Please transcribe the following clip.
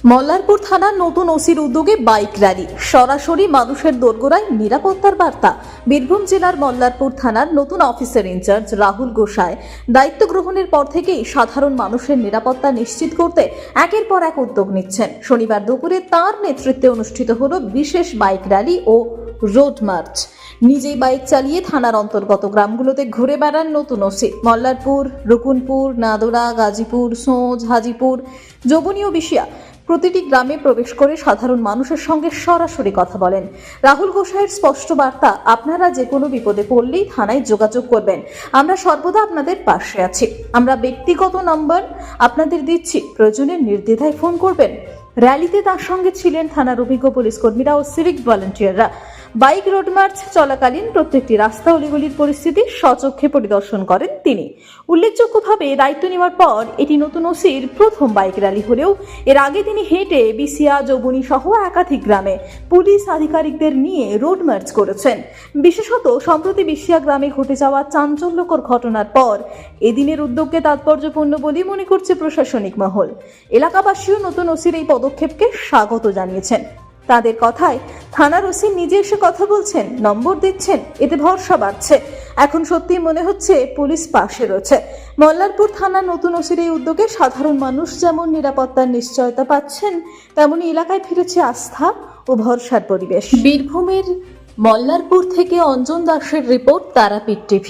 মল্লারপুর থানার নতুন ওসির উদ্যোগে বাইক র্যালি, সরাসরি মানুষের দোরগোড়ায় নিরাপত্তার বার্তা। বীরভূম জেলার মল্লারপুর থানার নতুন অফিসার ইনচার্জ রাহুল গোসাই দায়িত্ব গ্রহণের পর থেকেই সাধারণ মানুষের নিরাপত্তা নিশ্চিত করতে একের পর এক উদ্যোগ নিচ্ছেন। শনিবার দুপুরে তার নেতৃত্বে অনুষ্ঠিত হলো বিশেষ বাইক র্যালি ও রোড মার্চ। নিজেই বাইক চালিয়ে থানার অন্তর্গত গ্রামগুলোতে ঘুরে বেড়ান নতুন ওসি। মল্লারপুর, রুকুনপুর, নাদোরা, গাজীপুর, সোঁজ, হাজিপুর, জবনী ও বিশিয়া প্রতিটি গ্রামে প্রবেশ করে সাধারণ মানুষের সঙ্গে সরাসরি কথা বলেন। রাহুল গোসাইয়ের স্পষ্ট বার্তা, আপনারা যে কোনো বিপদে পড়লেই থানায় যোগাযোগ করবেন, আমরা সর্বদা আপনাদের পাশে আছি। আমরা ব্যক্তিগত নম্বর আপনাদের দিচ্ছি, প্রয়োজনে নির্দ্বিধায় ফোন করবেন। র্যালিতে তার সঙ্গে ছিলেন থানার অভিজ্ঞ পুলিশ কর্মীরা ও সিভিক ভলান্টিয়াররা। বাইক রোড মার্চ চলাকালীন প্রত্যেকটি রাস্তা অলিগলির পরিস্থিতি স্বচক্ষে পরিদর্শন করেন তিনি। উল্লেখযোগ্যভাবে দায়িত্ব নেওয়ার পর এটি নতুন ওসির প্রথম বাইক র্যালি হলেও এর আগে তিনি হেঁটে বিশিয়া, জবনী সহ একাধিক গ্রামে পুলিশ আধিকারিকদের নিয়ে রোড মার্চ করেছেন। বিশেষত সম্প্রতি বিশিয়া গ্রামে ঘটে যাওয়া চাঞ্চল্যকর ঘটনার পর এদিনের উদ্যোগকে তাৎপর্যপূর্ণ বলেই মনে করছে প্রশাসনিক মহল। এলাকাবাসীও নতুন ওসির এই পদক্ষেপকে স্বাগত জানিয়েছেন। তাদের কথায়, থানার ওসি নিজে এসে কথা বলছেন, নম্বর দিচ্ছেন, এতে ভরসা বাড়ছে। এখন সত্যি মনে হচ্ছে পুলিশ পাশে রয়েছে। মল্লারপুর থানার নতুন ওসির এই উদ্যোগে সাধারণ মানুষ যেমন নিরাপত্তার নিশ্চয়তা পাচ্ছেন, তেমনি এলাকায় ফিরেছে আস্থা ও ভরসার পরিবেশ। বীরভূমের মল্লারপুর থেকে অঞ্জন দাসের রিপোর্ট, তারাপীঠ টিভি।